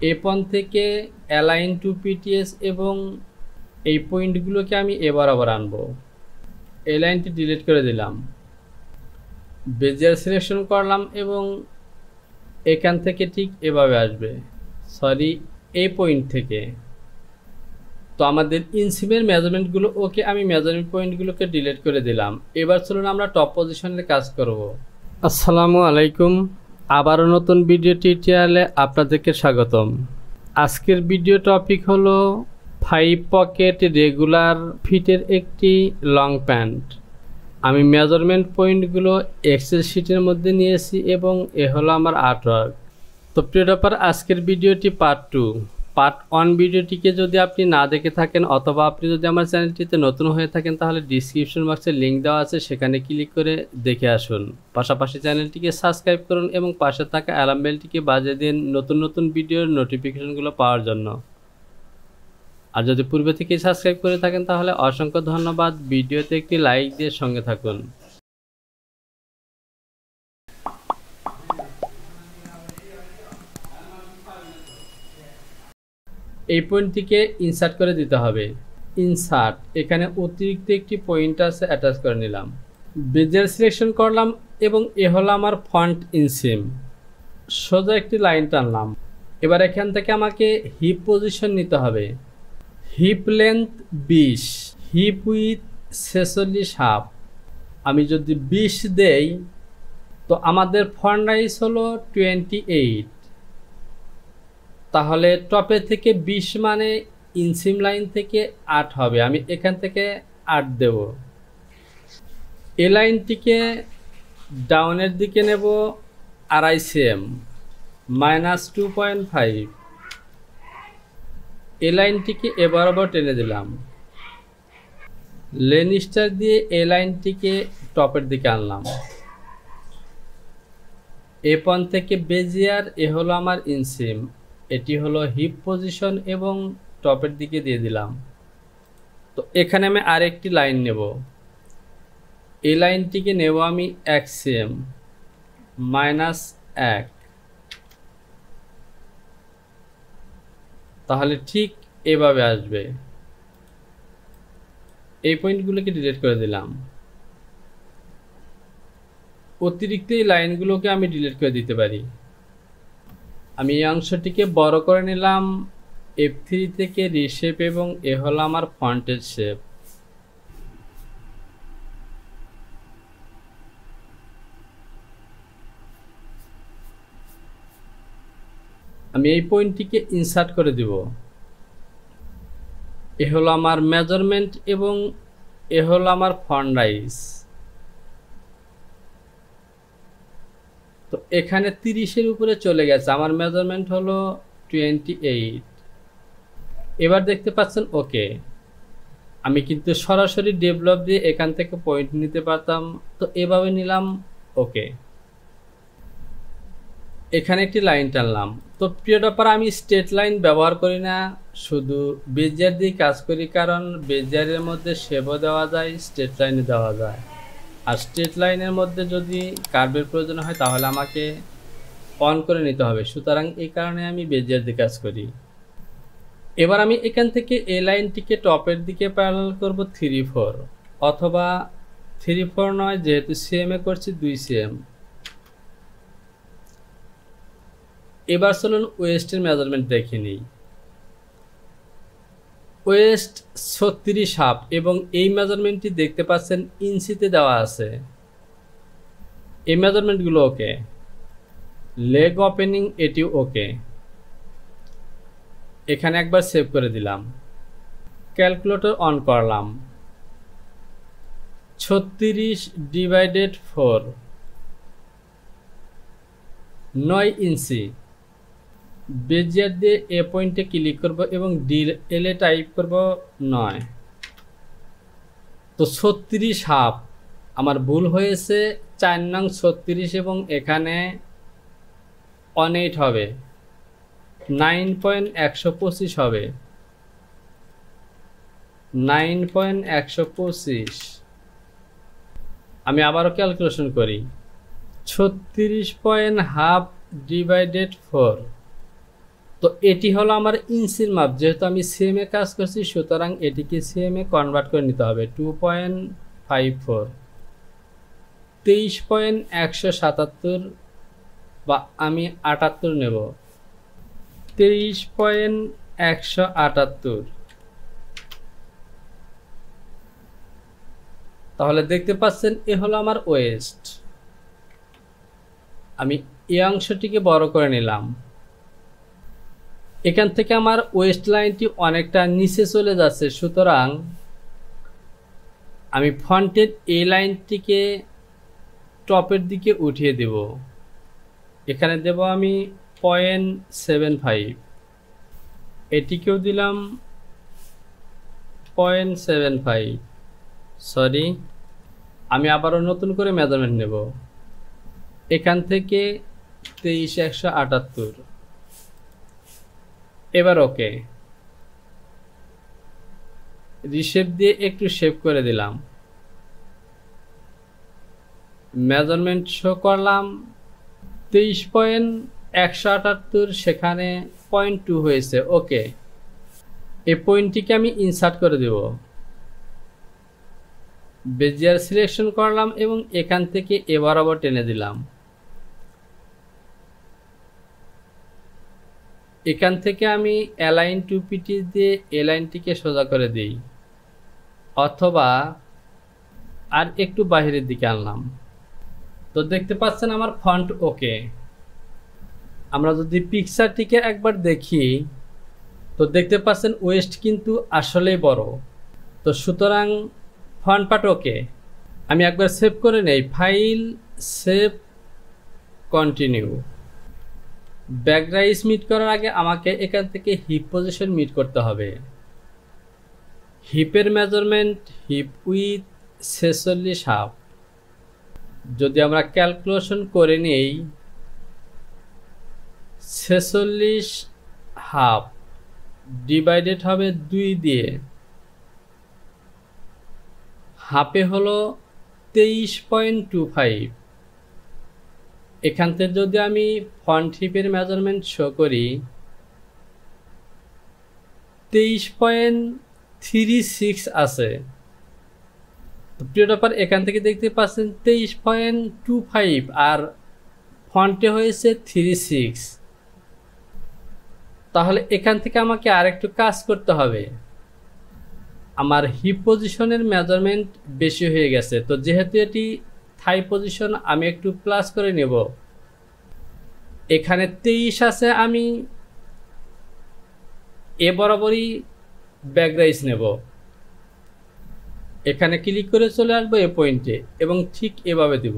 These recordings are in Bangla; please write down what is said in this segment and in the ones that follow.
A1 থেকে অ্যালাইন টু পিটিএস এবং এই পয়েন্টগুলোকে আমি এ বরাবর আনবো। এই লাইনটি ডিলিট করে দিলাম, বেজিয়ার সিলেকশন করলাম এবং এখান থেকে ঠিক এভাবে আসবে, সরি এই পয়েন্ট থেকে। তো আমাদের ইনসিমের মেজারমেন্টগুলো ওকে, আমি মেজারমেন্ট পয়েন্টগুলোকে ডিলিট করে দিলাম। এবার চলুন আমরা টপ পজিশনের কাজ করব। আসসালামু আলাইকুম, আবারও নতুন ভিডিও টিউটোরিয়ালে আপনাদেরকে স্বাগতম। আজকের ভিডিও টপিক হলো 5 পকেট রেগুলার ফিটের একটি লং প্যান্ট। আমি মেজারমেন্ট পয়েন্টগুলো এক্সেল শিটের মধ্যে নিয়েছি এবং এ হলো আমার আর্টওয়ার্ক। তো প্রিয় ব্যাপার, আজকের ভিডিওটি পার্ট 2। পার্ট 1 ভিডিওটিকে যদি আপনি না দেখে থাকেন অথবা আপনি যদি আমার চ্যানেলটিতে নতুন হয়ে থাকেন তাহলে ডিসক্রিপশন বক্সে লিঙ্ক দেওয়া আছে, সেখানে ক্লিক করে দেখে আসুন। পাশাপাশি চ্যানেলটিকে সাবস্ক্রাইব করুন এবং পাশে থাকা অ্যালার্ম বেলটিকে বাজিয়ে দিন নতুন নতুন ভিডিওর নোটিফিকেশনগুলো পাওয়ার জন্য। আর যদি পূর্বে থেকেই সাবস্ক্রাইব করে থাকেন তাহলে অসংখ্য ধন্যবাদ। ভিডিওতে একটি লাইক দিয়ে সঙ্গে থাকুন। এই পয়েন্টটিকে ইনসার্ট করে দিতে হবে। ইনসার্ট, এখানে অতিরিক্ত একটি পয়েন্ট আছে, অ্যাটাচ করে নিলাম। বেজিয়ার সিলেকশন করলাম এবং এ হলো আমার ফন্ট ইনসিম। সোজা একটি লাইন টানলাম। এবার এখান থেকে আমাকে হিপ পজিশন নিতে হবে। Hip length 20, hip width 46.5। আমি যদি 20 দেই তো আমাদের ফন্ট সাইজ হলো 28। তাহলে টপের থেকে 20 মানে ইনসিম লাইন থেকে 8 হবে। আমি এখান থেকে 8 দেব। এই লাইনটিকে ডাউনের দিকে নেব 2.5 cm, -2.5। এই লাইনটিকে এ বরাবর টেনে দিলাম। লেন স্টার দিয়ে এই লাইনটিকে টপের দিকে আনলাম। A1 থেকে বেজিয়ার, এ হলো আমার ইনসিম, এটি হলো হিপ পজিশন এবং টপের দিকে দিয়ে দিলাম। তো এখানে আমি আরেকটি লাইন নেব। এই লাইনটিকে নেব আমি 1 cm, -1। তাহলে ঠিক এভাবে আসবে। এই পয়েন্টগুলোকে ডিলিট করে দিলাম। অতিরিক্ত এই লাইনগুলোকে আমি ডিলিট করে দিতে পারি। আমি এই অংশটিকে বড় করে নিলাম F3 থেকে রিশেপ এবং এ হলো আমার ফন্টের শেপ। আমি এই পয়েন্টটিকে ইনসার্ট করে দিব। এ হলো আমার মেজারমেন্ট এবং এ হলো আমার ফন্ট সাইজ। তো এখানে 30-এর উপরে চলে গেছে, আমার মেজারমেন্ট হলো 28। এবার দেখতে পাচ্ছেন ওকে। আমি কিন্তু সরাসরি ডেভেলপ দিয়ে এখান থেকে পয়েন্ট নিতে পারতাম, তো এভাবে নিলাম ওকে। এখানে একটি লাইন টানলাম। তো প্রিয় ব্যাপার, আমি স্ট্রেট লাইন ব্যবহার করি না, শুধু বেজিয়ার দিয়ে কাজ করি, কারণ বেজিয়ারের মধ্যে শেপও দেওয়া যায়, স্ট্রেট লাইনে দেওয়া যায়। আর স্ট্রেট লাইনের মধ্যে যদি কার্ভের প্রয়োজন হয় তাহলে আমাকে অন করে নিতে হবে, সুতরাং এই কারণে আমি বেজিয়ার দিয়ে কাজ করি। এবার আমি এখান থেকে এই লাইনটিকে টপের দিকে প্যারালাল করব 3-4, অথবা 3-4 নয়, যেহেতু সিএমে করছি 2 cm। এবার চলুন ওয়েস্টের মেজারমেন্ট দেখে নিই। ওয়েস্ট 36.5 এবং এই মেজারমেন্টটি দেখতে পাচ্ছেন ইঞ্চিতে দেওয়া আছে। এই মেজারমেন্টগুলো ওকে। লেগ ওপেনিং, এটি ওকে। এখানে একবার সেভ করে দিলাম। ক্যালকুলেটর অন করলাম। 36/4, 9 ইঞ্চি। বেজিয়ার দিয়ে এ পয়েন্টে ক্লিক করব এবং ডিএলএ টাইপ করব 9। তো 36.5, আমার ভুল হয়েছে, 4 নং 36 এবং এখানে 18 হবে, 9.125 হবে, 9.125। আমি আবারও ক্যালকুলেশন করি। 36.5/4, তো এটি হলো আমার ইঞ্চির মাপ, যেহেতু আমি সিএমএ কাজ করছি সুতরাং এটিকে সিএমএ কনভার্ট করে নিতে হবে। 2.54 23.177 বা আমি 78 নেব। 23.178। তাহলে দেখতে পাচ্ছেন এ হলো আমার ওয়েস্ট। আমি এই অংশটিকে বড় করে নিলাম। এখান থেকে আমার ওয়েস্ট লাইনটি অনেকটা নিচে চলে যাচ্ছে, সুতরাং আমি ফন্টের এই লাইনটিকে টপের দিকে উঠিয়ে দেব। এখানে দেব আমি 0.75, এটিকেও দিলাম 0.75। সরি, আমি আবারও নতুন করে মেজারমেন্ট নেব। এখান থেকে 23.178। এবার ওকে, রিশেপ দিয়ে একটু শেপ করে দিলাম। মেজারমেন্ট শো করলাম 23.178, সেখানে 0.2 হয়েছে। ওকে, এই পয়েন্টটিকে আমি ইনসার্ট করে দেব। বেজিয়ার সিলেকশন করলাম এবং এখান থেকে এ বরাবর টেনে দিলাম। এখান থেকে আমি অ্যালাইন টু পিটি দিয়ে এ লাইনটিকে সোজা করে দিই, অথবা আর একটু বাহিরের দিকে আনলাম। তো দেখতে পাচ্ছেন আমার ফন্ট ওকে। আমরা যদি পিকচারটিকে একবার দেখি তো দেখতে পাচ্ছেন ওয়েস্ট কিন্তু আসলেই বড়। তো সুতরাং ফন্ট পার্ট ওকে। আমি একবার সেভ করে নেই, ফাইল, সেভ, কন্টিনিউ। ব্যাকগ্রাইজ মিট করার আগে আমাকে এখান থেকে হিপ পজিশন মিট করতে হবে। হিপের মেজারমেন্ট, হিপ উইথ 46.5। যদি আমরা ক্যালকুলেশন করে নেই, 46.5 ডিভাইডেড হবে 2 দিয়ে, হাফে হলো 23.25। এখান থেকে যদি আমি ফন্ট হিপের মেজারমেন্ট শো করি 23.36 আছে। তো প্রিয় ব্যাপার, এখান থেকে দেখতে পাচ্ছেন 23.25 আর ফন্টে হয়েছে 36। তাহলে এখান থেকে আমাকে আরেকটু কাজ করতে হবে। আমার হিপ পজিশনের মেজারমেন্ট বেশি হয়ে গেছে, তো যেহেতু এটি থাই পজিশন আমি একটু প্লাস করে নেব। এখানে 23 আছে, আমি এ বরাবরই ব্যাকগ্রাইজ নেব। এখানে ক্লিক করে চলে আসবো এ পয়েন্টে এবং ঠিক এভাবে দিব।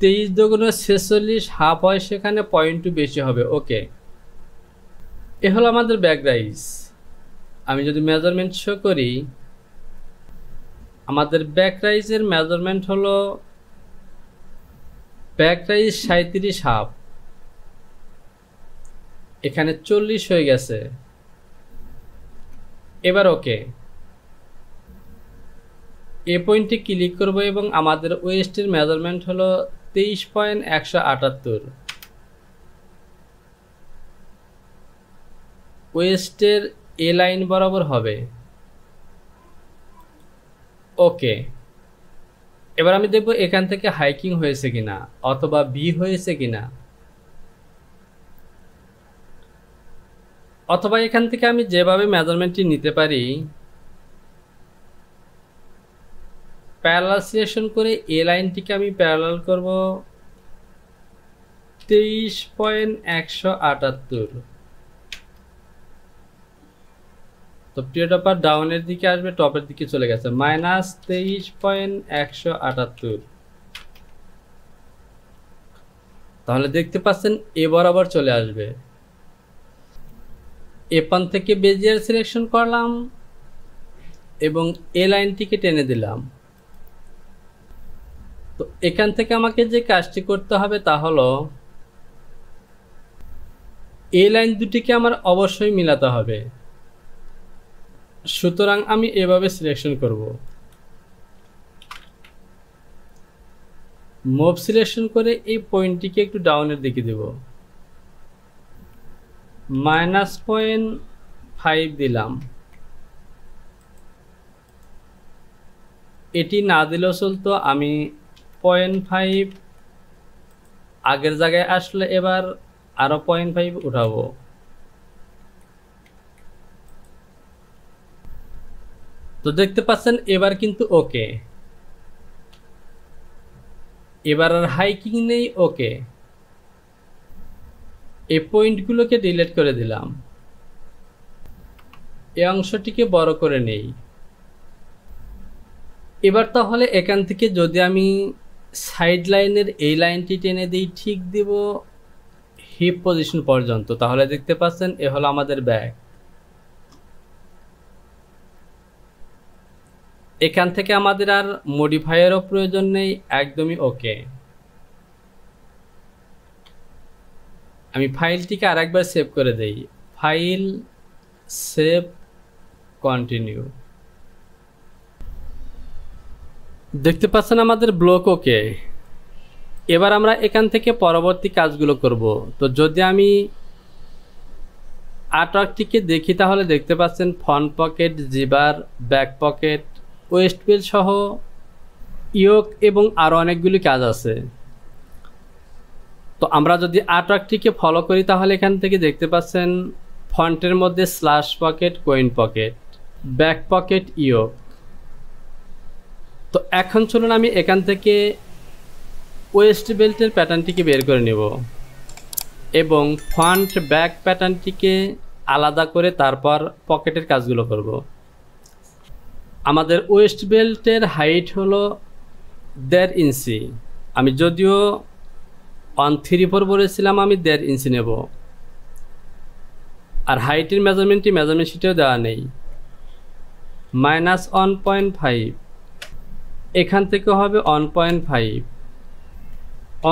23 দুগুণ 46, হাফ হয়, সেখানে 0.2 বেশি হবে। ওকে, এ হলো আমাদের ব্যাকগ্রাইজ। আমি যদি মেজারমেন্ট শো করি, আমাদের ব্যাকরাইজের মেজারমেন্ট হলো ব্যাকরাইজ 37.5, এখানে 40 হয়ে গেছে। এবার ওকে, এ পয়েন্টে ক্লিক করব এবং আমাদের ওয়েস্টের মেজারমেন্ট হলো 23.178। ওয়েস্টের এ লাইন বরাবর হবে। ওকে, এবার আমি দেখব এখান থেকে হাইকিং হয়েছে কিনা অথবা বি হয়েছে কিনা, অথবা এখান থেকে আমি যেভাবে মেজারমেন্টটি নিতে পারি, প্যারালাল সিলেকশন করে এ লাইনটিকে আমি প্যারালাল করব 23.178। তো প্রিয় ব্যাপার, ডাউনের দিকে আসবে, টপের দিকে চলে গেছে, -23.178। তাহলে দেখতে পাচ্ছেন এ বরাবর চলে আসবে। এপান থেকে বেজিয়ার সিলেকশন করলাম এবং এ লাইনটিকে টেনে দিলাম। তো এখান থেকে আমাকে যে কাজটি করতে হবে তা হলো এই লাইন দুটিকে আমার অবশ্যই মিলাতে হবে। সুতরাং আমি এভাবে সিলেকশন করব, মুভ সিলেকশন করে এই পয়েন্টটিকে একটু ডাউনের দিকে দেব। -0.5 দিলাম। এটি না দিলেও চলতো, আমি 0.5 আগের জায়গায় আসলে এবার আরো 0.5 উঠাবো। তো দেখতে পাচ্ছেন এবার কিন্তু ওকে, এবার আর হাইকিং নেই, ওকে। এই পয়েন্টগুলোকে ডিলিট করে দিলাম। এই অংশটিকে বড় করে নেই। এবার তাহলে এখান থেকে যদি আমি সাইড লাইনের এই লাইনটি টেনে দিই, ঠিক দিব হিপ পজিশন পর্যন্ত, তাহলে দেখতে পাচ্ছেন এ হলো আমাদের ব্যাক। এখান থেকে আমাদের আর মডিফায়ারও প্রয়োজন নেই, একদমই ওকে। আমি ফাইলটিকে আরেকবার সেভ করে দেই, ফাইল, সেভ, কন্টিনিউ। দেখতে পাচ্ছেন আমাদের ব্লক ওকে। এবার আমরা এখান থেকে পরবর্তী কাজগুলো করব। তো যদি আমি আর্টওয়ার্কটিকে দেখি তাহলে দেখতে পাচ্ছেন front pocket, zipper, back pocket, waist belt সহ ইয়োক এবং আরও অনেকগুলি কাজ আছে। তো আমরা যদি আর্টওয়ার্কটিকে ফলো করি তাহলে এখান থেকে দেখতে পাচ্ছেন ফন্টের মধ্যে slash pocket, coin pocket, back pocket, ইয়োক। তো এখন চলুন আমি এখান থেকে ওয়েস্ট বেল্টের প্যাটার্নটিকে বের করে নেব এবং ফ্রন্ট ব্যাক প্যাটার্নটিকে আলাদা করে তারপর পকেটের কাজগুলো করব। আমাদের ওয়েস্ট বেল্টের হাইট হলো 1.5 ইঞ্চি। আমি যদিও 134 বলেছিলাম, আমি 1.5 ইঞ্চি নেব। আর হাইটের মেজারমেন্ট শিটেও দেওয়া নেই। -1.5, এখান থেকে হবে 1.5,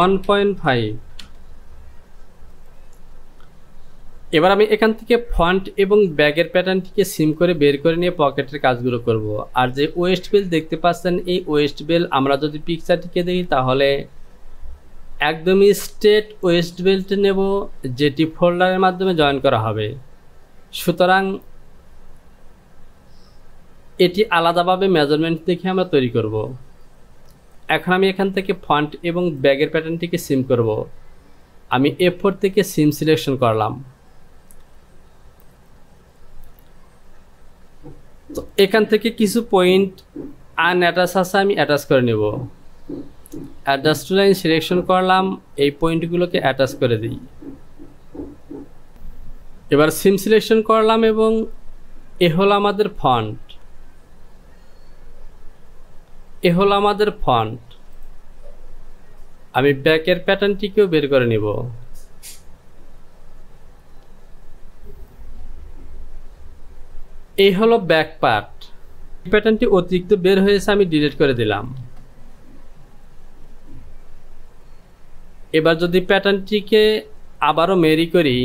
1.5। এবার আমি এখান থেকে ফ্রন্ট এবং ব্যাকের প্যাটার্নটিকে সিম করে বের করে নিয়ে পকেটের কাজগুলো করব। আর যে ওয়েস্ট বেল দেখতে পাচ্ছেন, এই ওয়েস্ট বেল আমরা যদি পিকচারটিকে দেখি তাহলে একদমই স্ট্রেট ওয়েস্ট বেল্ট নেব, যেটি ফোল্ডারের মাধ্যমে জয়েন করা হবে। সুতরাং এটি আলাদাভাবে মেজারমেন্ট দেখে আমরা তৈরি করব। এখন আমি এখান থেকে ফ্রন্ট এবং ব্যাকের প্যাটার্নটিকে সিম করব। আমি F4 থেকে সিম সিলেকশন করলাম। তো এখান থেকে কিছু পয়েন্ট আনঅ্যাটাচ আছে, আমি অ্যাটাচ করে নেব। অ্যাডজাস্ট টু লাইন সিলেকশন করলাম, এই পয়েন্টগুলোকে অ্যাটাচ করে দিই। এবার সিম সিলেকশন করলাম এবং এ হলো আমাদের ফন্ট, এ হলো আমাদের ফন্ট। আমি ব্যাকের প্যাটার্নটিকেও বের করে নিব। এই হলো ব্যাক পার্ট। প্যাটার্নটি অতিরিক্ত বের হয়েছে, আমি ডিলিট করে দিলাম। এবার যদি প্যাটার্নটিকে আবারও মেরি করি,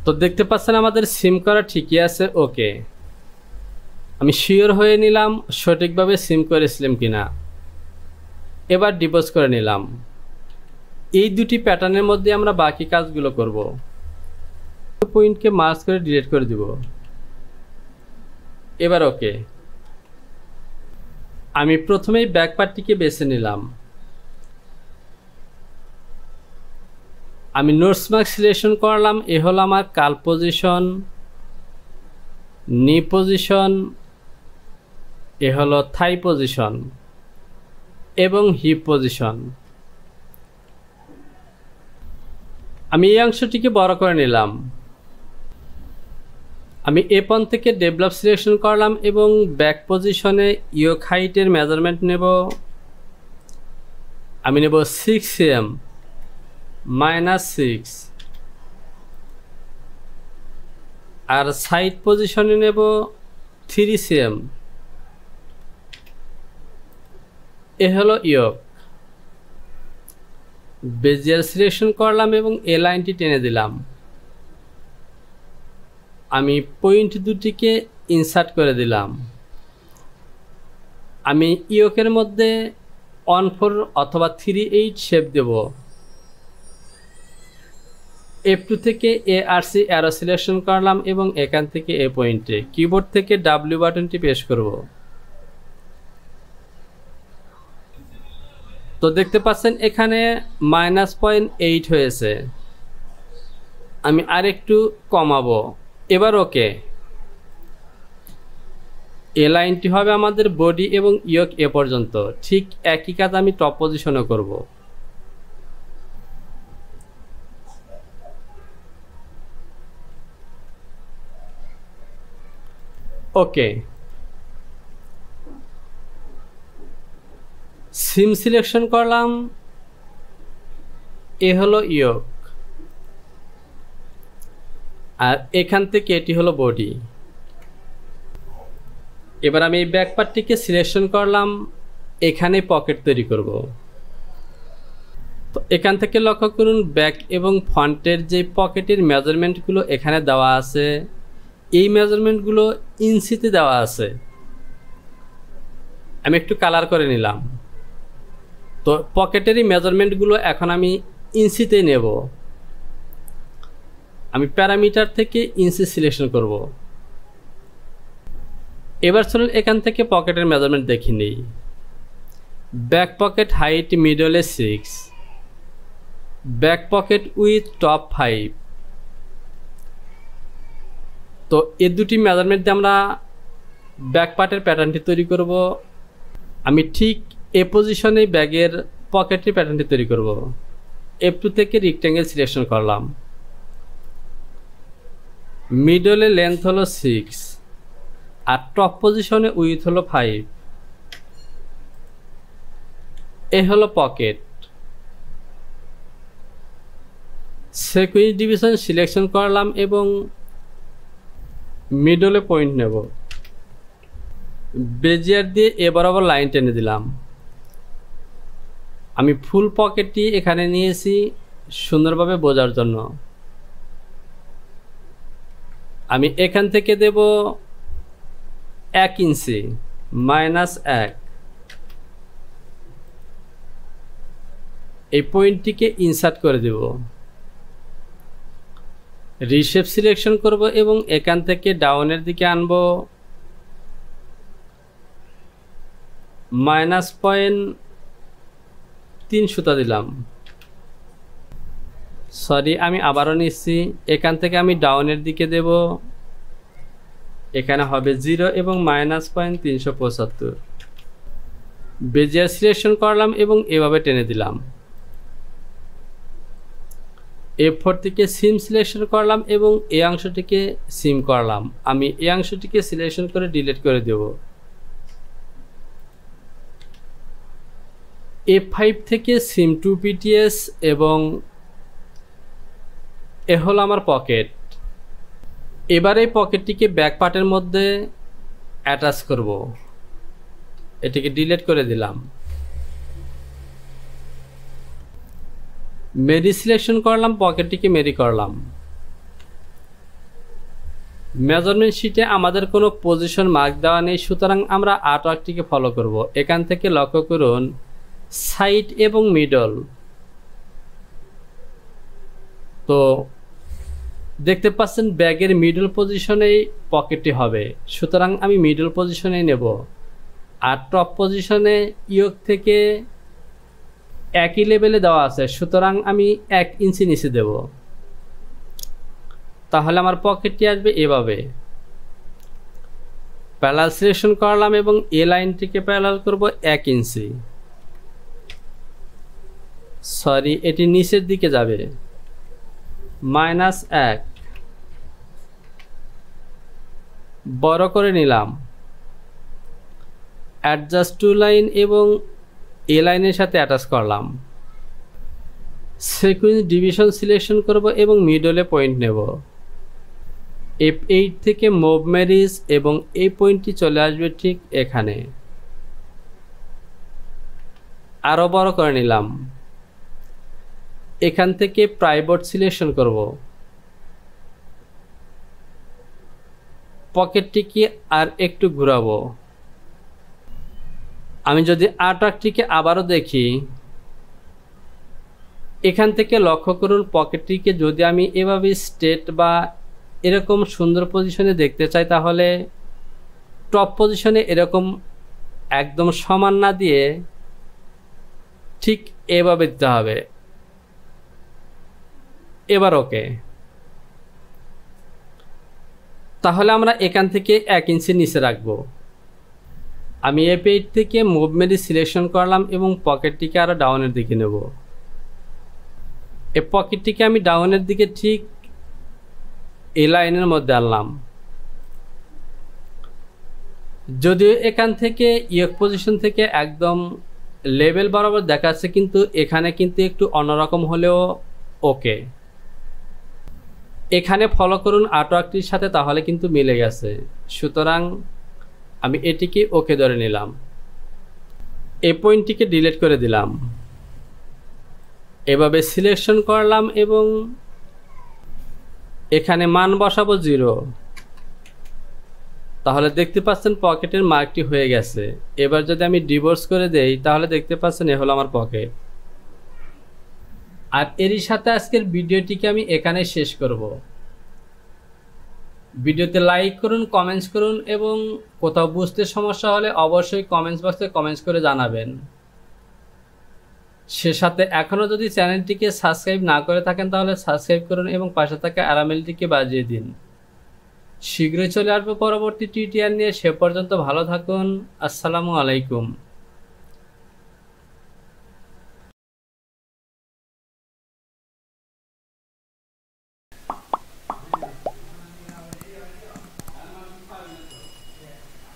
তো দেখতে পাচ্ছেন আমাদের সিম করা ঠিকই আছে, ওকে। আমি শিওর হয়ে নিলাম সঠিকভাবে সিম করেছিলাম কিনা। এবার ডিপোজ করে নিলাম। এই দুটি প্যাটার্নের মধ্যে আমরা বাকি কাজগুলো করব। পয়েন্টকে মার্জ করে ডিলিট করে দিব। এবার ওকে। আমি প্রথমেই ব্যাক পার্টটিকে বেছে নিলাম। আমি নোটস মার্ক সিলেকশন করলাম। এ হলো আমার কাল পজিশন, নি পজিশন, এ হলো থাই পজিশন এবং হিপ পজিশন। আমি এই অংশটিকে বড় করে নিলাম। আমি A1 থেকে ডেভেলপ সিলেকশন করলাম এবং ব্যাক পজিশনে ইয়োক হাইটের মেজারমেন্ট নেব। আমি নেব 6 cm, -6। আর সাইড পজিশনে নেব 3 cm। এ হলো ইয়োক। বেজিয়ার সিলেকশন করলাম এবং এ লাইনটি টেনে দিলাম। আমি পয়েন্ট দুটিকে ইনসার্ট করে দিলাম। আমি ইয়োকের মধ্যে 1-4 অথবা 3-8 শেপ দেব। F2 থেকে ARC অ্যারো সিলেকশন করলাম এবং এখান থেকে এ পয়েন্টে কিবোর্ড থেকে W বাটনটি প্রেস করব। তো দেখতে পাচ্ছেন এখানে -0.8 হয়েছে। আমি আরেকটু কমাবো। এবার ওকে। এ লাইনটি হবে আমাদের বডি এবং ইয়োক এ পর্যন্ত। ঠিক একই কাজ আমি টপ পজিশনে করব। ওকে, সিম সিলেকশন করলাম। এ হলো ইয়োক আর এখান থেকে এটি হলো বডি। এবার আমি এই ব্যাক পার্টটিকে সিলেকশন করলাম, এখানে পকেট তৈরি করব। তো এখান থেকে লক্ষ্য করুন ব্যাক এবং ফ্রন্টের যে পকেটের মেজারমেন্টগুলো এখানে দেওয়া আছে, এই মেজারমেন্টগুলো ইঞ্চিতে দেওয়া আছে। আমি একটু কালার করে নিলাম। তো পকেটেরই মেজারমেন্টগুলো এখন আমি ইঞ্চিতে নেব। আমি প্যারামিটার থেকে ইঞ্চি সিলেকশন করব। এবার চলুন এখান থেকে পকেটের মেজারমেন্ট দেখে নিই। ব্যাক পকেট হাইট মিডলে 6, ব্যাক পকেট উইথ টপ 5। তো এই দুটি মেজারমেন্ট দিয়ে আমরা ব্যাক পার্টের প্যাটার্নটি তৈরি করব। আমি ঠিক এ পজিশনে ব্যাগের পকেটের প্যাটার্নটি তৈরি করব। F2 থেকে রেক্ট্যাঙ্গেল সিলেকশন করলাম। মিডলে লেন্থ হলো 6 আর টপ পজিশনে উইথ হলো 5। এ হলো পকেট। সিকোয়েন্স ডিভিশন সিলেকশন করলাম এবং মিডলে পয়েন্ট নেব। বেজিয়ার দিয়ে এ বরাবর লাইন টেনে দিলাম। আমি ফুল পকেটটি এখানে নিয়েছি সুন্দরভাবে বোঝার জন্য। আমি এখান থেকে দেব 1 ইঞ্চি -1। এই পয়েন্টটিকে ইনসার্ট করে দেব। রিশেপ সিলেকশন করব এবং এখান থেকে ডাউনের দিকে আনব -0.3 সুতা দিলাম। সরি, আমি আবারও নিচ্ছি। এখান থেকে আমি ডাউনের দিকে দেব, এখানে হবে 0 এবং -0.375। বেজিয়ার সিলেকশন করলাম এবং এভাবে টেনে দিলাম। F4 থেকে সিম সিলেকশন করলাম এবং এই অংশটিকে সিম করলাম। আমি এই অংশটিকে সিলেকশন করে ডিলিট করে দেব। F5 থেকে সিম 2 PTS এবং এ হলো আমার পকেট। এবার এই পকেটটিকে ব্যাক পার্টের মধ্যে অ্যাটাচ করব। এটিকে ডিলিট করে দিলাম। মেরি সিলেকশন করলাম, পকেটটিকে মেরি করলাম। মেজারমেন্ট শিটে আমাদের কোনো পজিশন মার্ক দেওয়া নেই, সুতরাং আমরা আর্টওয়ার্কটিকে ফলো করব। এখান থেকে লক্ষ্য করুন সাইড এবং মিডল। তো দেখতে পাচ্ছেন ব্যাগের মিডল পজিশনেই পকেটটি হবে, সুতরাং আমি মিডল পজিশনেই নেব। আর টপ পজিশনে ইয়োক থেকে একই লেভেলে দেওয়া আছে, সুতরাং আমি 1 ইঞ্চি নিচে দেব। তাহলে আমার পকেটটি আসবে এভাবে। প্যারালাল সিলেকশন করলাম এবং এ লাইনটিকে প্যারালাল করব 1 ইঞ্চি। সরি, এটি নিচের দিকে যাবে -1। বড় করে নিলাম। অ্যাডজাস্ট টু লাইন এবং এ লাইনের সাথে অ্যাটাচ করলাম। সিকোয়েন্স ডিভিশন সিলেকশন করব এবং মিডলে পয়েন্ট নেব। F8 থেকে মুভ ম্যারিজ এবং এই পয়েন্টটি চলে আসবে ঠিক এখানে। আরও বড় করে নিলাম। এখান থেকে প্রাইভেট সিলেকশন করব। পকেটটিকে আর একটু ঘোরাবো। আমি যদি আর্টওয়ার্কটিকে আবারও দেখি, এখান থেকে লক্ষ্য করুন পকেটটিকে যদি আমি এভাবে স্ট্রেট বা এরকম সুন্দর পজিশনে দেখতে চাই, তাহলে টপ পজিশনে এরকম একদম সমান না দিয়ে ঠিক এভাবে দিতে হবে। এবার ওকে। তাহলে আমরা এখান থেকে 1 ইঞ্চি নিচে রাখবো। আমি এই পেজ থেকে মুভমেন্ট সিলেকশন করলাম এবং পকেটটিকে আরও ডাউনের দিকে নেব। এই পকেটটিকে আমি ডাউনের দিকে ঠিক এই লাইনের মধ্যে আনলাম। যদিও এখান থেকে ইয়ক পজিশন থেকে একদম লেভেল বরাবর দেখাচ্ছে, কিন্তু এখানে কিন্তু একটু অন্যরকম হলেও ওকে। এখানে ফলো করুন আর্টওয়ার্কটির সাথে, তাহলে কিন্তু মিলে গেছে। সুতরাং আমি এটিকে ওকে ধরে নিলাম। এই পয়েন্টটিকে ডিলিট করে দিলাম। এভাবে সিলেকশন করলাম এবং এখানে মান বসাবো 0। তাহলে দেখতে পাচ্ছেন পকেটের মার্কটি হয়ে গেছে। এবার যদি আমি ডিভোর্স করে দেই, তাহলে দেখতে পাচ্ছেন এ হলো আমার পকেট। আর এরই সাথে আজকের ভিডিওটিকে আমি এখানে শেষ করব। ভিডিওতে লাইক করুন, কমেন্টস করুন এবং কোথাও বুঝতে সমস্যা হলে অবশ্যই কমেন্টস বক্সে কমেন্টস করে জানাবেন। সে সাথে এখনও যদি চ্যানেলটিকে সাবস্ক্রাইব না করে থাকেন, তাহলে সাবস্ক্রাইব করুন এবং পাশে থাকা আরামেলটিকে বাজিয়ে দিন। শীঘ্রই চলে আসবো পরবর্তী টিউটোরিয়াল নিয়ে। সে পর্যন্ত ভালো থাকুন। আসসালামু আলাইকুম।